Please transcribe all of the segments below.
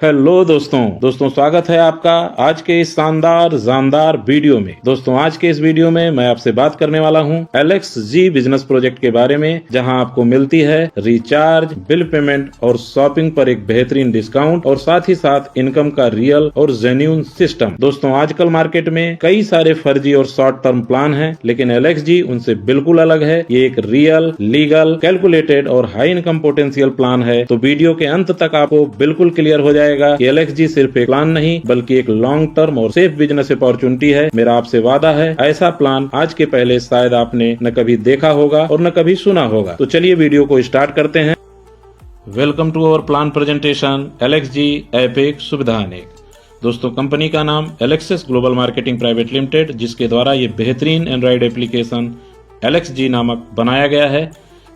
Hello दोस्तों स्वागत है आपका आज के इस शानदार वीडियो में। दोस्तों आज के इस वीडियो में मैं आपसे बात करने वाला हूं LXG बिजनेस प्रोजेक्ट के बारे में, जहां आपको मिलती है रिचार्ज, बिल पेमेंट और शॉपिंग पर एक बेहतरीन डिस्काउंट और साथ ही साथ इनकम का रियल और जेन्युइन सिस्टम। दोस्तों आजकल मार्केट में कई सारे फर्जी और शॉर्ट टर्म प्लान है, लेकिन LXG उनसे बिल्कुल अलग है। ये एक रियल, लीगल, कैलकुलेटेड और हाई इनकम पोटेंशियल प्लान है। तो वीडियो के अंत तक आपको बिल्कुल क्लियर हो जाएगा कि LXG सिर्फ एक प्लान नहीं बल्कि एक लॉन्ग टर्म और सेफ बिजनेस अपॉर्चुनिटी है। मेरा आपसे वादा है, ऐसा प्लान आज के पहले शायद आपने न कभी देखा होगा और न कभी सुना होगा। तो चलिए वीडियो को स्टार्ट करते हैं। Welcome to our plan presentation LXG epic सुविधा अनेक। दोस्तों कंपनी का नाम Alexis global marketing private limited, जिसके द्वारा ये बेहतरीन एंड्रॉइड एप्लीकेशन LXG नामक बनाया गया है।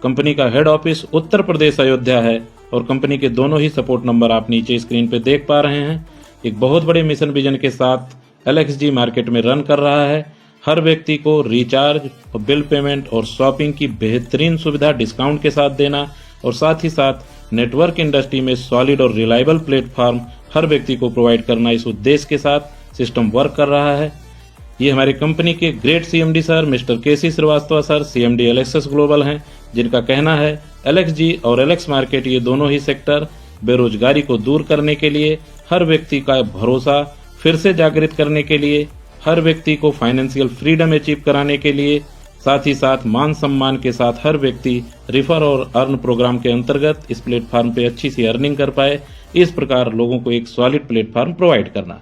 कंपनी का हेड ऑफिस उत्तर प्रदेश अयोध्या है और कंपनी के दोनों ही सपोर्ट नंबर आप नीचे स्क्रीन पे देख पा रहे हैं। एक बहुत बड़े मिशन विजन के साथ LXG मार्केट में रन कर रहा है। हर व्यक्ति को रिचार्ज और बिल पेमेंट और शॉपिंग की बेहतरीन सुविधा डिस्काउंट के साथ देना और साथ ही साथ नेटवर्क इंडस्ट्री में सॉलिड और रिलायबल प्लेटफॉर्म हर व्यक्ति को प्रोवाइड करना, इस उद्देश्य के साथ सिस्टम वर्क कर रहा है। ये हमारी कंपनी के great CMD sir mister KC Srivastava sir CMD Alexis global हैं, जिनका कहना है LXG और LX मार्केट ये दोनों ही सेक्टर बेरोजगारी को दूर करने के लिए, हर व्यक्ति का भरोसा फिर से जागृत करने के लिए, हर व्यक्ति को फाइनेंशियल फ्रीडम अचीव कराने के लिए, साथ ही साथ मान सम्मान के साथ हर व्यक्ति रिफर और अर्न प्रोग्राम के अंतर्गत इस प्लेटफॉर्म पे अच्छी सी अर्निंग कर पाए, इस प्रकार लोगों को एक सॉलिड प्लेटफॉर्म प्रोवाइड करना।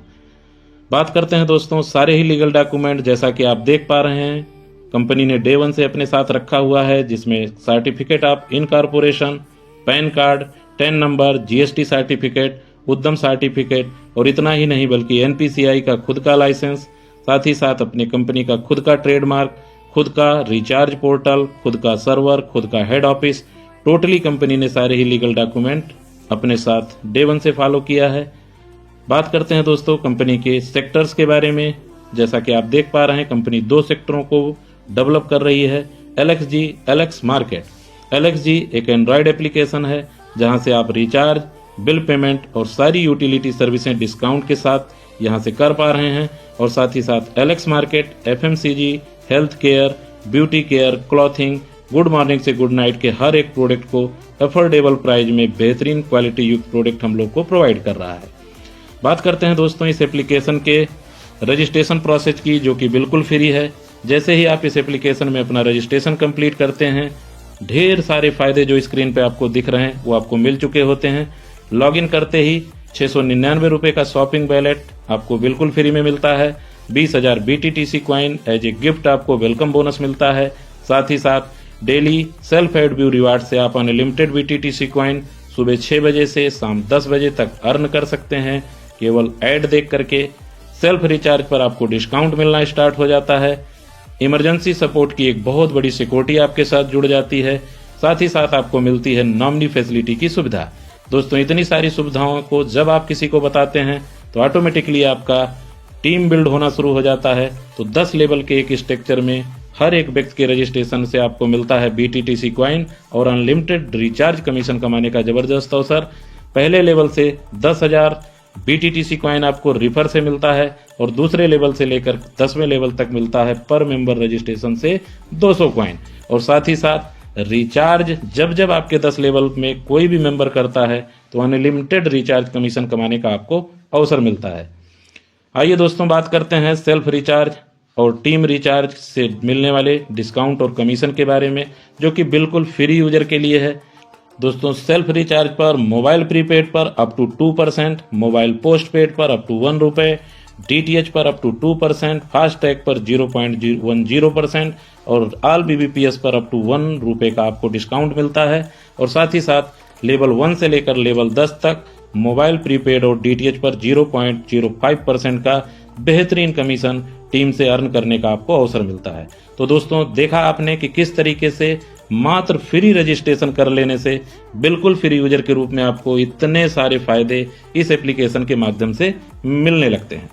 बात करते हैं दोस्तों सारे ही लीगल डॉक्यूमेंट, जैसा कि आप देख पा रहे हैं कंपनी ने डे 1 से अपने साथ रखा हुआ है, जिसमें certificate of incorporation, pan card, 10 number, GST certificate, उद्यम सर्टिफिकेट और इतना ही नहीं बल्कि NPCI का खुद का लाइसेंस, साथ ही साथ अपनी कंपनी का खुद का ट्रेडमार्क, खुद का रिचार्ज पोर्टल, खुद का सर्वर, खुद का हेड ऑफिस, टोटली कंपनी ने सारे ही लीगल डॉक्यूमेंट अपने साथ डे 1 से फॉलो किया है। बात करते हैं दोस्तों कंपनी के सेक्टर्स के बारे में। जैसा कि आप देख पा रहे हैं कंपनी 2 सेक्टरों को डेवलप कर रही है, LXG LX मार्केट। LXG एक एंड्रॉयड एप्लीकेशन है जहां से आप रिचार्ज, बिल पेमेंट और सारी यूटिलिटी सर्विसें डिस्काउंट के साथ यहां से कर पा रहे हैं, और साथ ही साथ LX market FMCG, health care, beauty care, clothing, good morning से गुड नाइट के हर एक प्रोडक्ट को अफोर्डेबल प्राइस में बेहतरीन क्वालिटी युक्त प्रोडक्ट हम लोग को प्रोवाइड कर रहा है। बात करते हैं दोस्तों इस एप्लीकेशन के रजिस्ट्रेशन प्रोसेस की, जो कि बिल्कुल फ्री है। जैसे ही आप इस एप्लीकेशन में अपना रजिस्ट्रेशन कंप्लीट करते हैं, ढेर सारे फायदे जो स्क्रीन पे आपको दिख रहे हैं वो आपको मिल चुके होते हैं। लॉगिन करते ही 699 रुपए का शॉपिंग वैलेट आपको बिल्कुल फ्री में मिलता है। 20,000 BTTC coin as a gift आपको वेलकम बोनस मिलता है। साथ ही साथ daily self ad view reward से आप अनलिमिटेड BTTC कॉइन सुबह 6 बजे से शाम 10 बजे तक अर्न कर सकते हैं। केवल ऐड देख करके सेल्फ रिचार्ज पर आपको डिस्काउंट मिलना स्टार्ट हो जाता है। इमरजेंसी सपोर्ट की एक बहुत बड़ी सिक्योरिटी आपके साथ जुड़ जाती है। साथ ही साथ आपको मिलती है नॉमिनी फैसिलिटी की सुविधा। दोस्तों इतनी सारी सुविधाओं को जब आप किसी को बताते हैं तो ऑटोमेटिकली आपका टीम बिल्ड होना शुरू हो जाता है। तो 10 लेवल के एक स्ट्रक्चर में हर एक व्यक्ति के रजिस्ट्रेशन से आपको मिलता है BTTC कॉइन और अनलिमिटेड रिचार्ज कमीशन कमाने का जबरदस्त अवसर। पहले लेवल से 10,000 BTTC कॉइन आपको रिफर से मिलता है और दूसरे लेवल से लेकर 10वें लेवल तक मिलता है पर मेंबर रजिस्ट्रेशन से 200 कॉइन। और साथ ही साथ रिचार्ज जब आपके 10 लेवल में कोई भी मेंबर करता है तो अनलिमिटेड रिचार्ज कमीशन कमाने का आपको अवसर मिलता है। आइए दोस्तों बात करते हैं सेल्फ रिचार्ज और टीम रिचार्ज से मिलने वाले डिस्काउंट और कमीशन के बारे में, जो कि बिल्कुल फ्री यूजर के लिए है। दोस्तों सेल्फ रिचार्ज पर मोबाइल प्रीपेड पर up to 2%, mobile post paid पर अप टू 1 रुपए, DTH पर अप टू 2%, फास्ट टैग पर 0.10% और ऑल BBPS पर अप टू 1 रुपए का आपको डिस्काउंट मिलता है। और साथ ही साथ लेवल 1 से लेकर लेवल 10 तक मोबाइल प्रीपेड और DTH पर 0.05% का बेहतरीन कमीशन टीम से अर्न करने का आपको अवसर मिलता है। तो दोस्तों देखा आपने कि किस तरीके से मात्र फ्री रजिस्ट्रेशन कर लेने से बिल्कुल फ्री यूजर के रूप में आपको इतने सारे फायदे इस एप्लीकेशन के माध्यम से मिलने लगते हैं।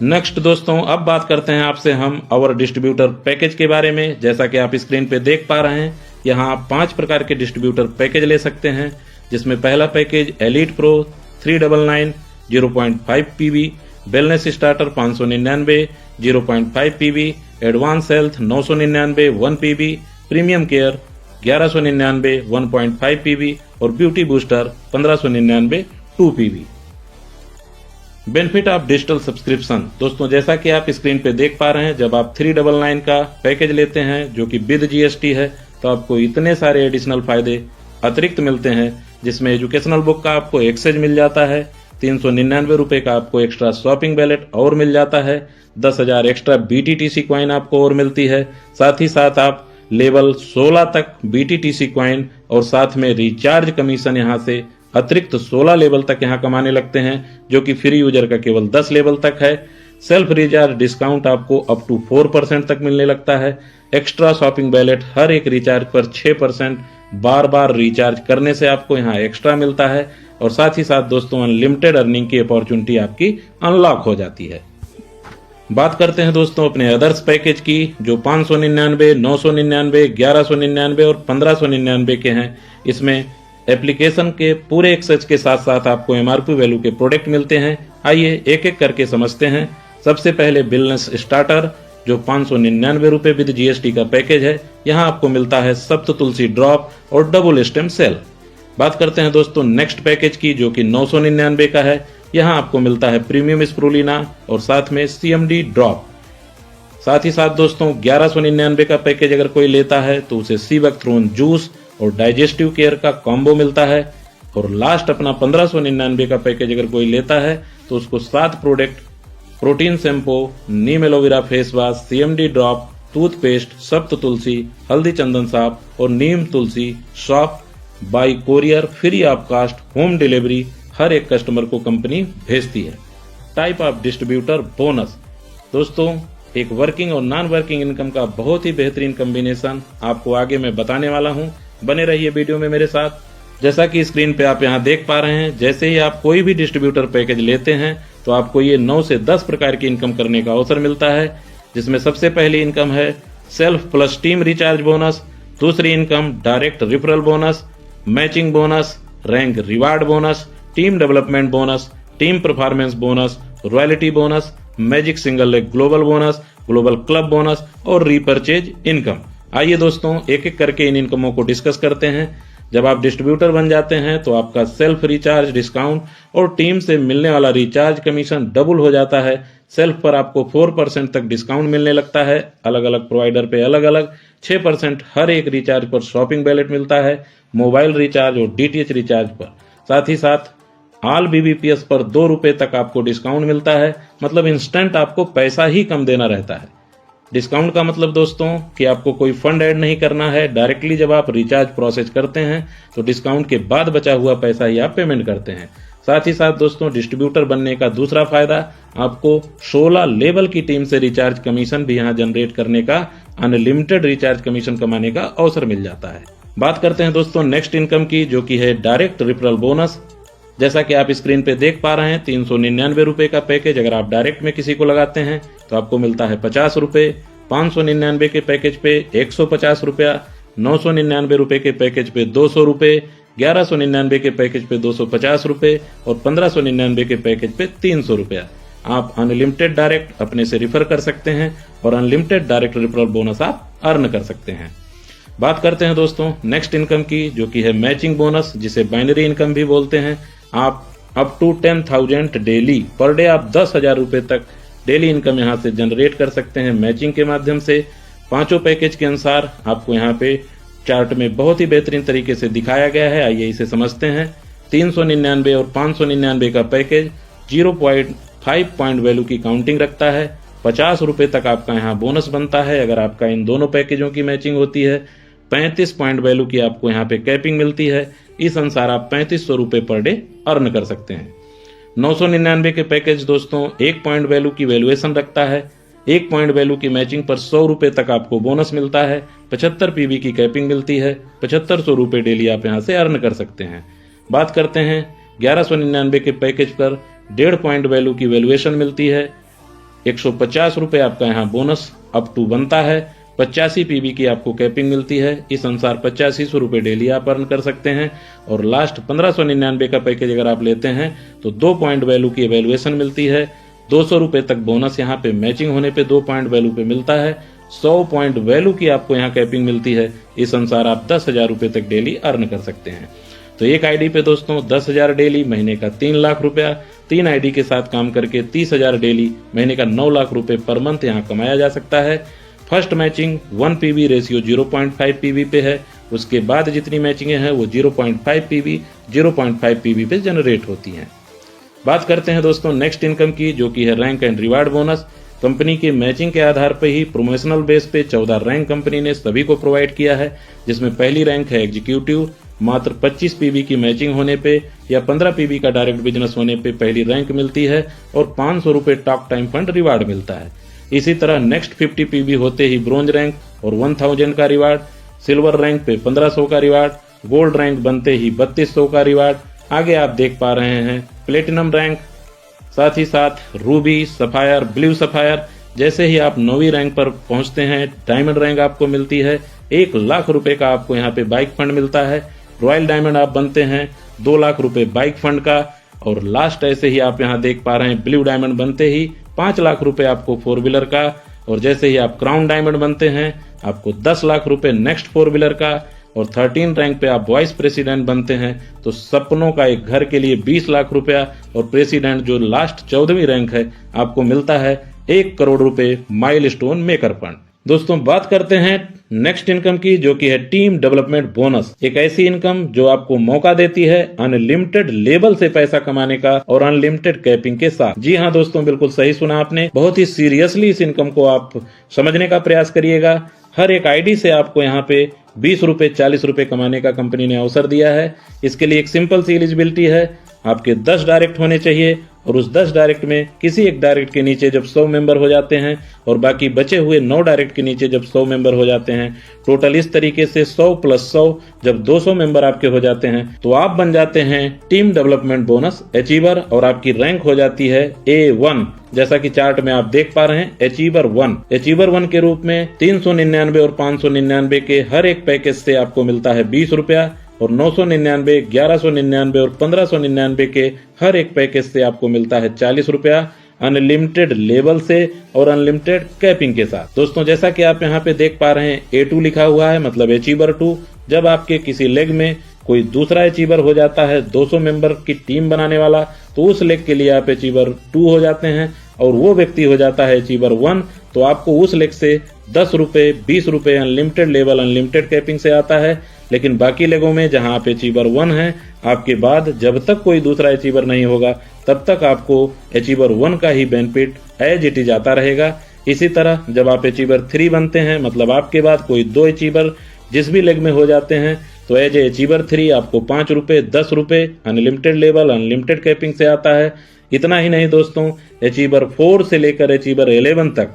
नेक्स्ट दोस्तों अब बात करते हैं आपसे हम आवर डिस्ट्रीब्यूटर पैकेज के बारे में। जैसा कि आप स्क्रीन पे देख पा रहे हैं, यहाँ आप 5 प्रकार के डिस्ट्रीब्यूटर पैकेज ले सकते हैं, जिसमें पहला package elite pro, 399 0.5 PB, wellness starter 599 0.5 PB, advance health 999 1 PB, premium care 1199 1.5 PB और beauty booster 1599 2 PB। Benefit of digital subscription. दोस्तों जैसा कि आप स्क्रीन पे देख पा रहे हैं, जब आप 399 का पैकेज लेते हैं जो कि विद GST है, तो आपको इतने सारे एडिशनल फायदे अतिरिक्त मिलते हैं, जिसमें एजुकेशनल बुक का आपको एक्सेस मिल जाता है, 399 रुपए का आपको एक्स्ट्रा शॉपिंग वैलेट और मिल जाता है, 10,000 एक्स्ट्रा BTTC कॉइन आपको और मिलती है, साथ ही साथ आप लेवल 16 तक BTTC कॉइन और साथ में रिचार्ज कमीशन यहां से अतिरिक्त 16 लेवल तक यहां कमाने लगते हैं, जो कि फ्री यूजर का केवल 10 लेवल तक है। सेल्फ रिचार्ज डिस्काउंट आपको अप टू 4% तक मिलने लगता है। एक्स्ट्रा शॉपिंग वैलेट हर एक रिचार्ज पर 6% बार बार रिचार्ज करने से आपको यहां एक्स्ट्रा मिलता है, और साथ ही साथ दोस्तों अनलिमिटेड अर्निंग की अपॉर्चुनिटी आपकी अनलॉक हो जाती है। बात करते हैं दोस्तों अपने अदर्स पैकेज की, जो 599, 999, 1199 और 1599 के हैं। इसमें एप्लीकेशन के पूरे एक्सेस के साथ साथ आपको MRP वैल्यू के प्रोडक्ट मिलते हैं। आइए एक एक करके समझते हैं। सबसे पहले वेलनेस स्टार्टर, जो 599 रुपए विद GST का पैकेज है। यहाँ आपको मिलता है सप्त तुलसी ड्रॉप और डबल स्टेम सेल। बात करते हैं दोस्तों नेक्स्ट पैकेज की, जो कि 999 का है। यहाँ आपको मिलता है प्रीमियम स्प्रूलिना और साथ में CMD ड्रॉप। साथ ही साथ दोस्तों 1199 का पैकेज अगर कोई लेता है तो उसे सीबकथ्रोन जूस और डाइजेस्टिव केयर का कॉम्बो मिलता है। और लास्ट अपना 1599 का पैकेज अगर कोई लेता है तो उसको 7 product, protein shampoo, neem aloe फेस face, CMD drop, toothpaste, Sapt Tulsi, Haldi Chandan साफ और Neem Tulsi soap by courier free of cost home delivery हर एक कस्टमर को कंपनी भेजती है। Type of distributor bonus. दोस्तों एक वर्किंग और नॉन वर्किंग इनकम का बहुत ही बेहतरीन कॉम्बिनेशन आपको आगे मैं बताने वाला हूं। बने रहिए वीडियो में मेरे साथ। जैसा कि स्क्रीन पे आप यहां देख पा रहे हैं, जैसे ही आप कोई भी डिस्ट्रीब्यूटर पैकेज लेते हैं तो आपको ये 9 से 10 प्रकार की इनकम करने का अवसर मिलता है, जिसमें सबसे पहली इनकम है self plus team recharge bonus. दूसरी income direct referral bonus, matching bonus, rank reward bonus, team development bonus, team performance bonus, royalty bonus, magic single leg global bonus, global club bonus और repurchase income. आइए दोस्तों एक एक करके इन इनकमों को discuss करते हैं। जब आप डिस्ट्रीब्यूटर बन जाते हैं तो आपका सेल्फ रिचार्ज डिस्काउंट और टीम से मिलने वाला रिचार्ज कमीशन डबल हो जाता है। सेल्फ पर आपको 4% तक डिस्काउंट मिलने लगता है, अलग अलग प्रोवाइडर पे अलग अलग। 6% हर एक रिचार्ज पर शॉपिंग वैलेट मिलता है, मोबाइल रिचार्ज और DTH रिचार्ज पर। साथ ही साथ ऑल BBPS पर 2 रुपए तक आपको डिस्काउंट मिलता है, मतलब इंस्टेंट आपको पैसा ही कम देना रहता है। डिस्काउंट का मतलब दोस्तों कि आपको कोई फंड ऐड नहीं करना है, डायरेक्टली जब आप रिचार्ज प्रोसेस करते हैं तो डिस्काउंट के बाद बचा हुआ पैसा ही आप पेमेंट करते हैं। साथ ही साथ दोस्तों डिस्ट्रीब्यूटर बनने का दूसरा फायदा, आपको 16 लेवल की टीम से रिचार्ज कमीशन भी यहां जनरेट करने का, अनलिमिटेड रिचार्ज कमीशन कमाने का अवसर मिल जाता है। बात करते हैं दोस्तों नेक्स्ट इनकम की, जो कि है डायरेक्ट रिफरल बोनस। जैसा कि आप स्क्रीन पे देख पा रहे हैं, 399 रुपए का पैकेज अगर आप डायरेक्ट में किसी को लगाते हैं तो आपको मिलता है 50 रुपए। 599 के पैकेज पे 150 रुपया, 999 रुपए के पैकेज पे 200 रुपए, 1199 के पैकेज पे 250 रुपए और 1599 के पैकेज पे 300 रुपया। आप अनलिमिटेड डायरेक्ट अपने से रिफर कर सकते हैं और अनलिमिटेड डायरेक्ट रिफरल बोनस आप अर्न कर सकते हैं। बात करते हैं दोस्तों नेक्स्ट इनकम की, जो कि है मैचिंग बोनस, जिसे बाइनरी इनकम भी बोलते हैं। आप up to 10,000 daily per day आप 10,000 रुपए तक डेली इनकम यहां से जनरेट कर सकते हैं मैचिंग के माध्यम से। पांचों पैकेज के अनुसार आपको यहाँ पे चार्ट में बहुत ही बेहतरीन तरीके से दिखाया गया है, आइए इसे समझते हैं। 399 और 599 का पैकेज 0.5 पॉइंट वैल्यू की काउंटिंग रखता है। 50 रुपए तक आपका यहाँ बोनस बनता है अगर आपका इन दोनों पैकेजों की मैचिंग होती है। 35 पॉइंट वैल्यू की आपको यहाँ पे कैपिंग मिलती है। इस अनुसार आप 3500 रुपए पर डे अर्न कर सकते हैं। 999 के पैकेज दोस्तों 1 पॉइंट वैल्यू की वैल्यूएशन रखता है। 1 पॉइंट वैल्यू की मैचिंग पर 100 रुपए तक आपको बोनस मिलता है। 75 PB की कैपिंग मिलती है। 7500 रुपए डेली आप यहाँ से अर्न कर सकते हैं। बात करते हैं 1199 के पैकेज पर 1.5 पॉइंट वैल्यू की वैल्यूएशन मिलती है। 150 रुपए आपका यहाँ बोनस अप टू बनता है। 85 पीवी की आपको कैपिंग मिलती है। इस अनुसार 8500 रुपये डेली आप अर्न कर सकते हैं। और लास्ट 1599 का पैकेज अगर आप लेते हैं तो 2 पॉइंट वैल्यू की एवेल्युएशन मिलती है। 200 रुपये तक बोनस यहाँ पे मैचिंग होने पे 2 पॉइंट वैल्यू पे मिलता है। 100 पॉइंट वैल्यू की आपको यहाँ कैपिंग मिलती है। इस अनुसार आप 10,000 रुपये तक डेली अर्न कर सकते हैं। तो एक आईडी पे दोस्तों 10,000 डेली, महीने का 3 लाख रुपया। 3 आईडी के साथ काम करके 30,000 डेली, महीने का 9 लाख रुपए पर मंथ यहाँ कमाया जा सकता है। First matching 1 PV ratio 0.5 PV पे है। उसके बाद जितनी मैचिंगें हैं वो 0.5 पीवी 0.5 पीवी पे जनरेट होती हैं। बात करते हैं दोस्तों नेक्स्ट इनकम की, जो कि है rank and reward bonus. Company के मैचिंग के आधार पर ही प्रोमोशनल बेस पे 14 रैंक कंपनी ने सभी को प्रोवाइड किया है, जिसमें पहली रैंक है एग्जीक्यूटिव। मात्र 25 पीवी की मैचिंग होने पे या 15 पीवी का डायरेक्ट बिजनेस होने पे पहली रैंक मिलती है और 500 रुपए टॉक टाइम फंड रिवार्ड मिलता है। इसी तरह नेक्स्ट 50 पीवी होते ही ब्रोंज रैंक और 1000 का रिवार्ड, सिल्वर रैंक पे 1500 का रिवार्ड, गोल्ड रैंक बनते ही 3200 का रिवार्ड। आगे आप देख पा रहे हैं प्लेटिनम रैंक, साथ ही साथ रूबी, सफायर, ब्लू सफायर। जैसे ही आप 9वीं रैंक पर पहुंचते हैं डायमंड रैंक आपको मिलती है। 1 लाख रुपए का आपको यहाँ पे बाइक फंड मिलता है। रॉयल डायमंड आप बनते हैं 2 लाख रुपए बाइक फंड का। और लास्ट ऐसे ही आप यहाँ देख पा रहे हैं ब्लू डायमंड बनते ही 5 लाख रुपए आपको 4 व्हीलर का। और जैसे ही आप क्राउन डायमंड बनते हैं आपको 10 लाख रुपए नेक्स्ट 4 व्हीलर का। और 13 रैंक पे आप वाइस प्रेसिडेंट बनते हैं तो सपनों का एक घर के लिए 20 लाख रुपया। और प्रेसिडेंट जो लास्ट 14वीं रैंक है आपको मिलता है 1 करोड़ रुपए माइलस्टोन मेकर फंड। दोस्तों बात करते हैं नेक्स्ट इनकम की, जो कि है टीम डेवलपमेंट बोनस। एक ऐसी इनकम जो आपको मौका देती है अनलिमिटेड लेवल से पैसा कमाने का और अनलिमिटेड कैपिंग के साथ। जी हाँ दोस्तों, बिल्कुल सही सुना आपने। बहुत ही सीरियसली इस इनकम को आप समझने का प्रयास करिएगा। हर एक आईडी से आपको यहाँ पे 20 रुपए 40 रुपए कमाने का कंपनी ने अवसर दिया है। इसके लिए एक सिंपल सी एलिजिबिलिटी है, आपके 10 डायरेक्ट होने चाहिए और उस 10 डायरेक्ट में किसी एक डायरेक्ट के नीचे जब 100 मेंबर हो जाते हैं और बाकी बचे हुए 9 डायरेक्ट के नीचे जब 100 मेंबर हो जाते हैं, टोटल इस तरीके से 100 + 100 जब 200 मेंबर आपके हो जाते हैं तो आप बन जाते हैं टीम डेवलपमेंट बोनस अचीवर और आपकी रैंक हो जाती है A1। जैसा कि चार्ट में आप देख पा रहे हैं अचीवर 1। अचीवर 1 के रूप में 399 और 599 के हर एक पैकेज से आपको मिलता है 20 रुपया और 999, 1199 और 1599 के हर एक पैकेज से आपको मिलता है 40 रुपया अनलिमिटेड लेवल से और अनलिमिटेड कैपिंग के साथ। दोस्तों जैसा कि आप यहाँ पे देख पा रहे हैं A2 लिखा हुआ है, मतलब अचीवर 2। जब आपके किसी लेग में कोई दूसरा अचीवर हो जाता है 200 मेंबर की टीम बनाने वाला, तो उस लेग के लिए आप अचीवर 2 हो जाते हैं और वो व्यक्ति हो जाता है अचीवर 1। तो आपको उस लेग से 10 रुपए 20 रुपए अनलिमिटेड लेवल अनलिमिटेड कैपिंग से आता है। लेकिन बाकी लेगों में जहां आप अचीवर 1 हैं, आपके बाद जब तक कोई दूसरा अचीवर नहीं होगा तब तक आपको अचीवर 1 का ही बेनिफिट एज इट इज आता रहेगा। इसी तरह जब आप अचीवर 3 बनते हैं, मतलब आपके बाद कोई 2 अचीवर जिस भी लेग में हो जाते हैं, तो एज ए अचीवर 3 आपको 5 रुपए 10 रुपए अनलिमिटेड लेवल अनलिमिटेड कैपिंग से आता है। इतना ही नहीं दोस्तों, अचीवर 4 से लेकर अचीवर 11 तक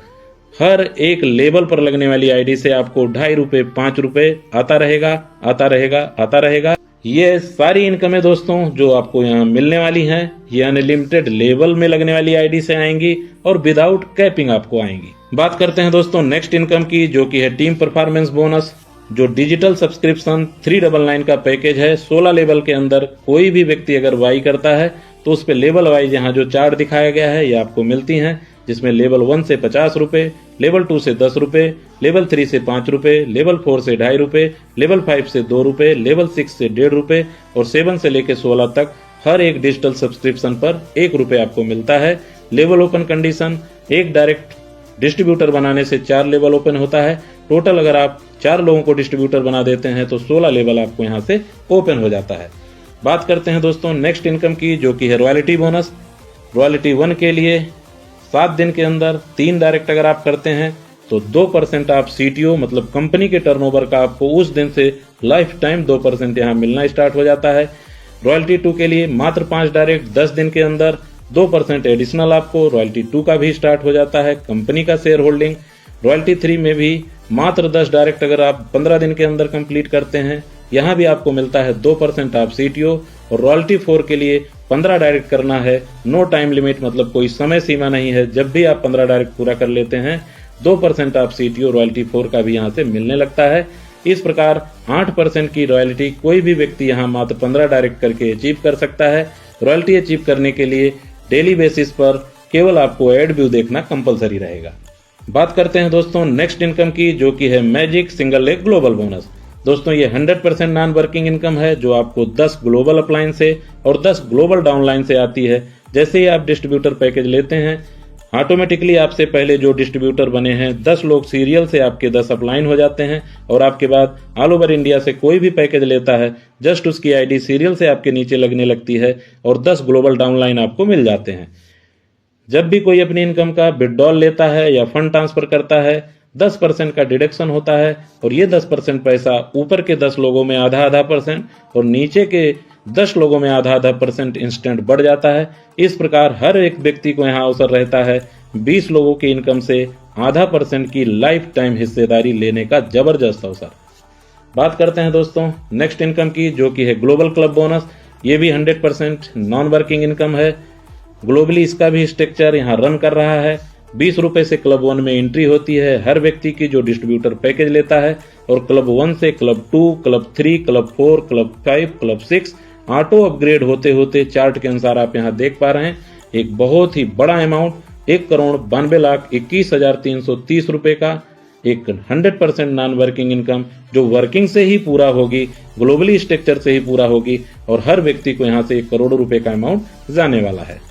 हर एक लेवल पर लगने वाली आईडी से आपको 2.5 रुपए 5 रुपए आता रहेगा। ये सारी इनकम है दोस्तों जो आपको यहाँ मिलने वाली हैं। ये अनलिमिटेड लेवल में लगने वाली आईडी से आएंगी और विदाउट कैपिंग आपको आएंगी। बात करते हैं दोस्तों नेक्स्ट इनकम की, जो कि है टीम परफॉर्मेंस बोनस। जो डिजिटल सब्सक्रिप्शन 399 का पैकेज है, 16 लेवल के अंदर कोई भी व्यक्ति अगर वाई करता है तो उस पे लेवल वाइज यहाँ जो चार्ट दिखाया गया है ये आपको मिलती हैं, जिसमें लेवल 1 से 50 रुपए, लेवल 2 से 10 रुपए, लेवल 3 से 5 रुपए, लेवल 4 से 2.5 रुपए, लेवल 5 से 2 रुपए, लेवल 6 से 1.5 रुपए और 7 से लेकर 16 तक हर एक डिजिटल सब्सक्रिप्शन पर 1 रुपए आपको मिलता है। लेवल ओपन कंडीशन, एक डायरेक्ट डिस्ट्रीब्यूटर बनाने से 4 लेवल ओपन होता है। टोटल अगर आप 4 लोगों को डिस्ट्रीब्यूटर बना देते हैं तो 16 लेवल आपको यहाँ से ओपन हो जाता है। बात करते हैं दोस्तों नेक्स्ट इनकम की, जो कि है रॉयल्टी बोनस। रॉयल्टी 1 के लिए 7 दिन के अंदर 3 डायरेक्ट अगर आप करते हैं तो 2% आप CTO मतलब कंपनी के टर्नओवर का आपको उस दिन से लाइफ टाइम 2% यहाँ मिलना स्टार्ट हो जाता है। रॉयल्टी 2 के लिए मात्र 5 डायरेक्ट 10 दिन के अंदर 2% एडिशनल आपको रॉयल्टी 2 का भी स्टार्ट हो जाता है कंपनी का शेयर होल्डिंग। रॉयल्टी 3 में भी मात्र 10 डायरेक्ट अगर आप 15 दिन के अंदर कंप्लीट करते हैं, यहाँ भी आपको मिलता है 2% आप CTO। और रॉयल्टी 4 के लिए 15 डायरेक्ट करना है, नो टाइम लिमिट मतलब कोई समय सीमा नहीं है। जब भी आप 15 डायरेक्ट पूरा कर लेते हैं 2% आप CTO रॉयल्टी 4 का भी यहाँ से मिलने लगता है। इस प्रकार 8% की रॉयल्टी कोई भी व्यक्ति यहाँ मात्र 15 डायरेक्ट करके अचीव कर सकता है। रॉयल्टी अचीव करने के लिए डेली बेसिस पर केवल आपको एड व्यू देखना कंपलसरी रहेगा। बात करते हैं दोस्तों नेक्स्ट इनकम की, जो कि है magic single leg global bonus. दोस्तों ये 100% नॉन वर्किंग इनकम है, जो आपको 10 ग्लोबल अपलाइन से और 10 ग्लोबल डाउनलाइन से आती है। जैसे ही आप डिस्ट्रीब्यूटर पैकेज लेते हैं, ऑटोमेटिकली आपसे पहले जो डिस्ट्रीब्यूटर बने हैं 10 लोग सीरियल से आपके 10 अपलाइन हो जाते हैं, और आपके बाद ऑल ओवर इंडिया से कोई भी पैकेज लेता है जस्ट उसकी आईडी सीरियल से आपके नीचे लगने लगती है और 10 ग्लोबल डाउनलाइन आपको मिल जाते हैं। जब भी कोई अपनी इनकम का विड्रॉल लेता है या फंड ट्रांसफर करता है, 10% का डिडक्शन होता है, और ये 10% पैसा ऊपर के 10 लोगों में आधा परसेंट और नीचे के 10 लोगों में आधा परसेंट इंस्टेंट बढ़ जाता है। इस प्रकार हर एक व्यक्ति को यहाँ अवसर रहता है 20 लोगों की इनकम से आधा % की लाइफ टाइम हिस्सेदारी लेने का जबरदस्त अवसर। बात करते हैं दोस्तों नेक्स्ट इनकम की, जो कि है ग्लोबल क्लब बोनस। ये भी 100% नॉन वर्किंग इनकम है। ग्लोबली इसका भी स्ट्रक्चर यहाँ रन कर रहा है। 20 रुपए से क्लब 1 में एंट्री होती है हर व्यक्ति की जो डिस्ट्रीब्यूटर पैकेज लेता है, और क्लब 1 से club 2, club 3, club 4, club 5, club 6 auto upgrade होते होते चार्ट के अनुसार आप यहाँ देख पा रहे हैं एक बहुत ही बड़ा अमाउंट 1,92,21,330 रुपए का एक 100% नॉन वर्किंग इनकम, जो वर्किंग से ही पूरा होगी, ग्लोबली स्ट्रक्चर से ही पूरा होगी, और हर व्यक्ति को यहाँ से 1 करोड़ रुपए का अमाउंट जाने वाला है।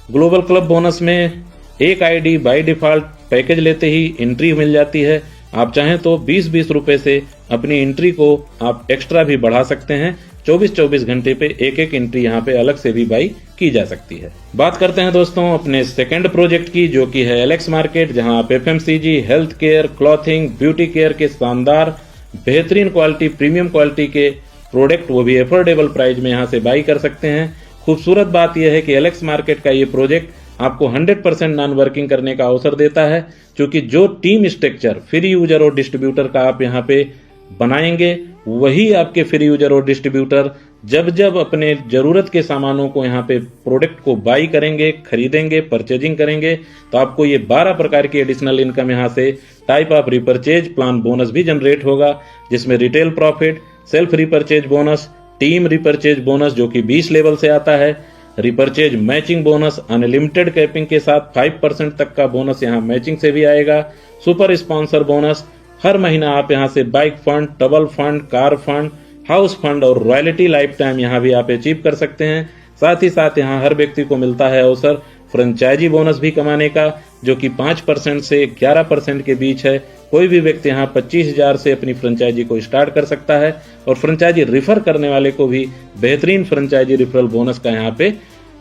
ग्लोबल क्लब बोनस में एक आईडी बाय डिफॉल्ट पैकेज लेते ही एंट्री मिल जाती है। आप चाहें तो 20-20 रुपए से अपनी एंट्री को आप एक्स्ट्रा भी बढ़ा सकते हैं। 24-24 घंटे पे एक एंट्री यहाँ पे अलग से भी बाई की जा सकती है। बात करते हैं दोस्तों अपने सेकंड प्रोजेक्ट की, जो कि है एलेक्स मार्केट, जहां आप FMCG, health care, clothing, beauty care के शानदार बेहतरीन क्वालिटी, प्रीमियम क्वालिटी के प्रोडक्ट वो भी एफोर्डेबल प्राइस में यहाँ से बाई कर सकते हैं। खूबसूरत बात यह है कि एलेक्स मार्केट का ये प्रोजेक्ट आपको 100% नॉन वर्किंग करने का अवसर देता है, क्योंकि जो टीम स्ट्रक्चर फ्री यूजर और डिस्ट्रीब्यूटर का आप यहाँ पे बनाएंगे, वही आपके फ्री यूजर और डिस्ट्रीब्यूटर जब जब अपने जरूरत के सामानों को यहाँ पे प्रोडक्ट को बाई करेंगे, खरीदेंगे, परचेजिंग करेंगे, तो आपको ये 12 प्रकार की एडिशनल इनकम यहाँ से type of repurchase plan bonus भी जनरेट होगा, जिसमें retail profit, self repurchase bonus, team repurchase bonus जो कि 20 लेवल से आता है, repurchase matching bonus unlimited capping के साथ 5% तक का बोनस यहाँ मैचिंग से भी आएगा, सुपर स्पॉन्सर बोनस, हर महीना आप यहाँ से bike fund, double fund, car fund, house fund और रॉयल्टी लाइफ टाइम यहाँ भी आप अचीव कर सकते हैं। साथ ही साथ यहाँ हर व्यक्ति को मिलता है अवसर फ्रेंचाइजी बोनस भी कमाने का, जो कि 5% से 11% के बीच है। कोई भी व्यक्ति यहाँ 25,000 से अपनी फ्रेंचाइजी को स्टार्ट कर सकता है, और फ्रेंचाइजी रिफर करने वाले को भी बेहतरीन फ्रेंचाइजी रिफरल बोनस का यहाँ पे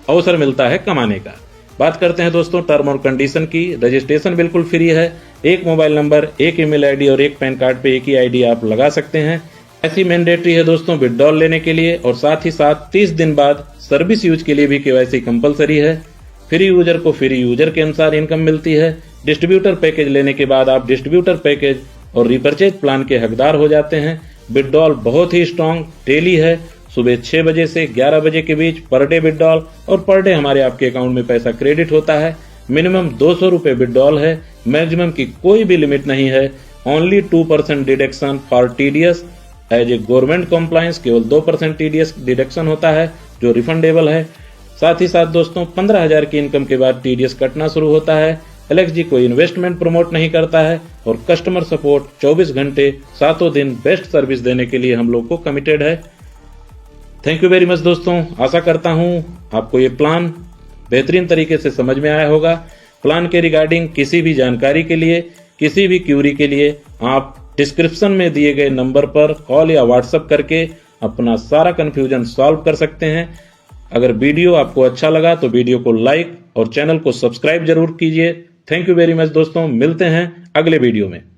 अवसर मिलता है कमाने का। बात करते हैं दोस्तों टर्म और कंडीशन की। रजिस्ट्रेशन बिल्कुल फ्री है। एक मोबाइल नंबर, एक ईमेल आईडी और एक पैन कार्ड पे एक ही आईडी आप लगा सकते हैं। ऐसी मैंडेटरी है दोस्तों विड्रॉल लेने के लिए, और साथ ही साथ 30 दिन बाद सर्विस यूज के लिए भी KYC कंपलसरी है। फ्री यूजर को फ्री यूजर के अनुसार इनकम मिलती है। डिस्ट्रीब्यूटर पैकेज लेने के बाद आप डिस्ट्रीब्यूटर पैकेज और रिपर्चेज प्लान के हकदार हो जाते हैं। विड्रॉल बहुत ही स्ट्रांग डेली है, सुबह 6 बजे से 11 बजे के बीच पर डे विड्रॉल, और पर डे हमारे आपके अकाउंट में पैसा क्रेडिट होता है। मिनिमम 200 रुपए विड्रॉल है, मैक्सिमम की कोई भी लिमिट नहीं है। Only 2% deduction for TDS as a government compliance, केवल 2% TDS डिडक्शन होता है जो रिफंडेबल है। साथ ही साथ दोस्तों 15,000 की इनकम के बाद TDS कटना शुरू होता है। LXG कोई इन्वेस्टमेंट प्रमोट नहीं करता है, और कस्टमर सपोर्ट 24 घंटे 7 दिन बेस्ट सर्विस देने के लिए हम लोग को कमिटेड है। थैंक यू वेरी मच दोस्तों। आशा करता हूं आपको ये प्लान बेहतरीन तरीके से समझ में आया होगा। प्लान के रिगार्डिंग किसी भी जानकारी के लिए, किसी भी क्यूरी के लिए आप डिस्क्रिप्शन में दिए गए नंबर पर कॉल या व्हाट्सएप करके अपना सारा कंफ्यूजन सॉल्व कर सकते हैं। अगर वीडियो आपको अच्छा लगा तो वीडियो को लाइक और चैनल को सब्सक्राइब जरूर कीजिए। थैंक यू वेरी मच दोस्तों, मिलते हैं अगले वीडियो में।